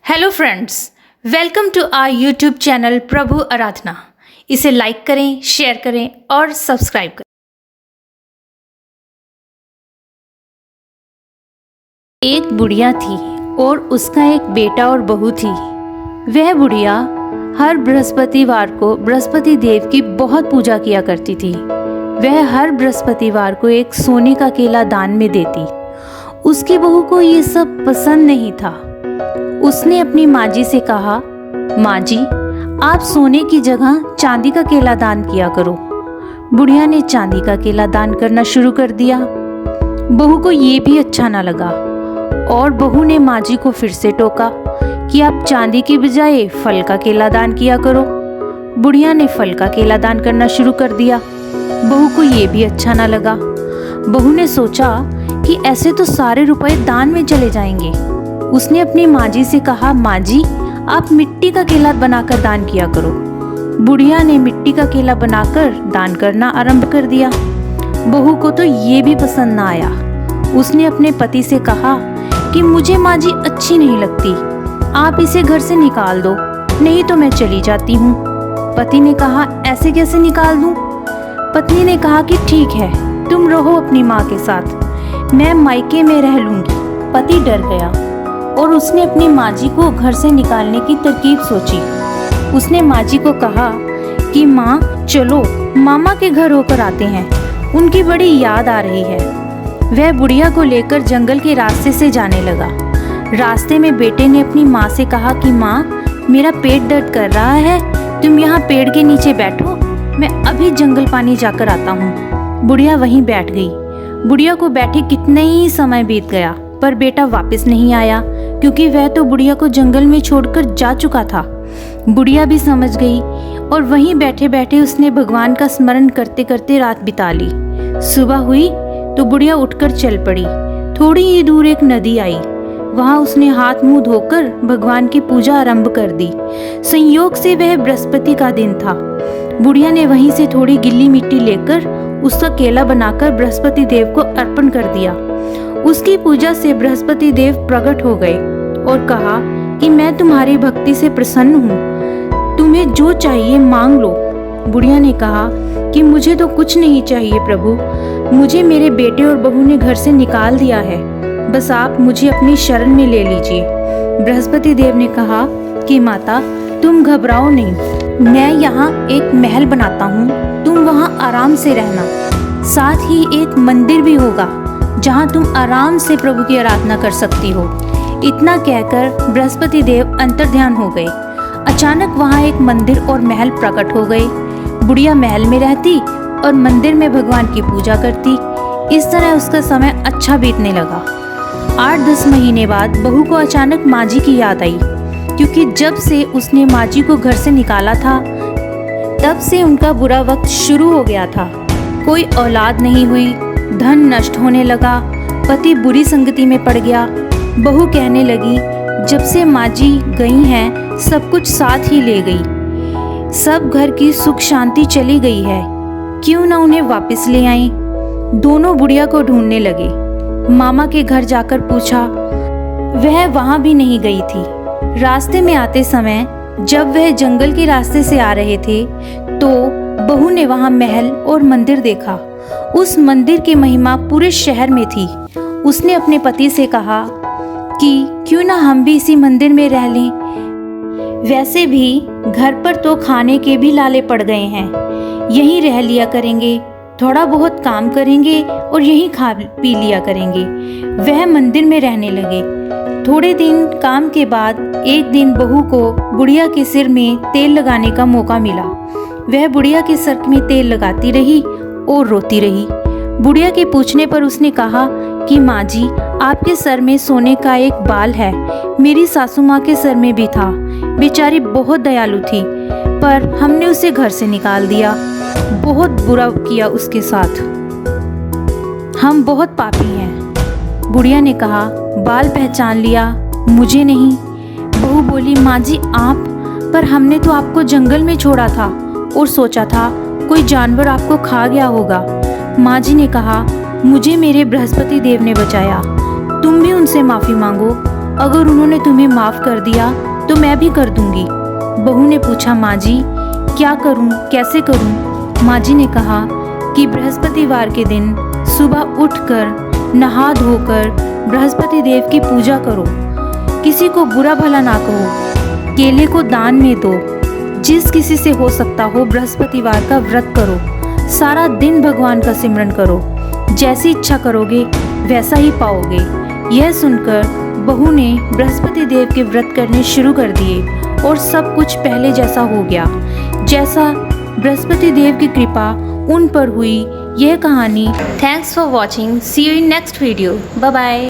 Hello friends, welcome to our YouTube channel Prabhu Aradhana. इसे like करें, share करें और सब्सक्राइब करें। एक बुढ़िया थी और उसका एक बेटा और बहू थी। वह बुढ़िया हर बृहस्पतिवार को बृहस्पति देव की बहुत पूजा किया करती थी। वह हर बृहस्पतिवार को एक सोने का केला दान में देती। उसकी बहू को ये सब पसंद नहीं था। उसने अपनी माँ जी से कहा, माँ जी, आप सोने की जगह चांदी का केला दान किया करो। बुढ़िया ने चांदी का केला दान करना शुरू कर दिया। बहू को ये भी अच्छा ना लगा और बहू ने माँ जी को फिर से टोका कि आप चांदी की बजाय फल का केला दान किया करो। बुढ़िया ने फल का केला दान करना शुरू कर दिया। बहू को ये भी अच्छा ना लगा। बहू ने सोचा कि ऐसे तो सारे रुपए दान में चले जाएंगे। उसने अपनी माँ जी से कहा, माँ जी, आप मिट्टी का केला बनाकर दान किया करो। बुढ़िया ने मिट्टी का केला बनाकर दान करना आरंभ कर दिया। बहू को तो ये भी पसंद ना आया। उसने अपने पति से कहा कि मुझे माँ जी अच्छी नहीं लगती, आप इसे घर से निकाल दो, नहीं तो मैं चली जाती हूँ। पति ने कहा, ऐसे कैसे निकाल दूँ? पत्नी ने कहा कि ठीक है, तुम रहो अपनी माँ के साथ, मैं मायके में रह लूंगी। पति डर गया और उसने अपनी माँ जी को घर से निकालने की तरकीब सोची। उसने माँ जी को कहा कि माँ, चलो मामा के घर होकर आते हैं, उनकी बड़ी याद आ रही है। वह बुढ़िया को लेकर जंगल के रास्ते से जाने लगा। रास्ते में बेटे ने अपनी माँ से कहा कि माँ, मेरा पेट दर्द कर रहा है, तुम यहाँ पेड़ के नीचे बैठो, मैं अभी जंगल पानी जाकर आता हूँ। बुढ़िया वहीं बैठ गई। बुढ़िया को बैठे कितना ही समय बीत गया, पर बेटा वापस नहीं आया, क्योंकि वह तो बुढ़िया को जंगल में छोड़कर जा चुका था। बुढ़िया भी समझ गई और वहीं बैठे बैठे उसने भगवान का स्मरण करते करते रात बिता ली। सुबह हुई तो बुढ़िया उठकर चल पड़ी। थोड़ी ही दूर एक नदी आई। वहां उसने हाथ मुंह धोकर भगवान की पूजा आरंभ कर दी। संयोग से वह बृहस्पति का दिन था। बुढ़िया ने वहीं से थोड़ी गिल्ली मिट्टी लेकर उसका केला बनाकर बृहस्पति देव को अर्पण कर दिया। उसकी पूजा से बृहस्पति देव प्रकट हो गए और कहा कि मैं तुम्हारी भक्ति से प्रसन्न हूँ, तुम्हें जो चाहिए मांग लो। बुढ़िया ने कहा कि मुझे तो कुछ नहीं चाहिए प्रभु, मुझे मेरे बेटे और बहू ने घर से निकाल दिया है, बस आप मुझे अपनी शरण में ले लीजिए। बृहस्पति देव ने कहा कि माता, तुम घबराओ नहीं, मैं यहाँ एक महल बनाता हूँ, तुम वहाँ आराम से रहना। साथ ही एक मंदिर भी होगा जहाँ तुम आराम से प्रभु की आराधना कर सकती हो। इतना कहकर बृहस्पति देव अंतर्ध्यान हो गए। अचानक वहाँ एक मंदिर और महल प्रकट हो गए। बुढ़िया महल में रहती और मंदिर में भगवान की पूजा करती। इस तरह उसका समय अच्छा बीतने लगा। 8-10 महीने बाद बहू को अचानक माँ जी की याद आई, क्योंकि जब से उसने माँ जी को घर से निकाला था, तब से उनका बुरा वक्त शुरू हो गया था। कोई औलाद नहीं हुई, धन नष्ट होने लगा, पति बुरी संगति में पड़ गया। बहू कहने लगी, जब से माँ जी गई हैं, सब कुछ साथ ही ले गई, सब घर की सुख शांति चली गई है, क्यों न उन्हें वापस ले आएं। दोनों बुढ़िया को ढूंढने लगे। मामा के घर जाकर पूछा, वह वहां भी नहीं गई थी। रास्ते में आते समय जब वह जंगल के रास्ते से आ रहे थे, तो बहू ने वहां महल और मंदिर देखा। उस मंदिर की महिमा पूरे शहर में थी। उसने अपने पति से कहा कि क्यों ना हम भी इसी मंदिर में रह लें, वैसे भी घर पर तो खाने के भी लाले पड़ गए हैं, यहीं रह लिया करेंगे, थोड़ा बहुत काम करेंगे और यहीं खा पी लिया करेंगे। वह मंदिर में रहने लगे। थोड़े दिन काम के बाद एक दिन बहू को बुढ़िया के सिर में तेल लगाने का मौका मिला। वह बुढ़िया के सर में तेल लगाती रही और रोती रही। बुढ़िया के पूछने पर उसने कहा कि माँ जी, आपके सर में सोने का एक बाल है, मेरी सासू माँ के सर में भी था, बेचारी बहुत दयालु थी, पर हमने उसे घर से निकाल दिया, बहुत बुरा किया उसके साथ, हम बहुत पापी हैं। बुढ़िया ने कहा, बाल पहचान लिया, मुझे नहीं। बहू बोली, माँ जी आप, पर हमने तो आपको जंगल में छोड़ा था और सोचा था कोई जानवर आपको खा गया होगा। माँ जी ने कहा, मुझे मेरे बृहस्पति देव ने बचाया, तुम भी उनसे माफ़ी मांगो अगर उन्होंने तुम्हें माफ़ कर दिया तो मैं भी कर दूंगी। बहू ने पूछा, माँ जी क्या करूं, कैसे करूं? माँ जी ने कहा कि बृहस्पतिवार के दिन सुबह उठकर नहा धोकर बृहस्पति देव की पूजा करो। किसी को बुरा भला ना कहो, केले को दान में दो। जिस किसी से हो सकता हो बृहस्पतिवार का व्रत करो। सारा दिन भगवान का सिमरन करो। जैसी इच्छा करोगे वैसा ही पाओगे। यह सुनकर बहू ने बृहस्पति देव के व्रत करने शुरू कर दिए और सब कुछ पहले जैसा हो गया, जैसा बृहस्पति देव की कृपा उन पर हुई। यह कहानी। Thanks for watching. See you in next video. Bye bye.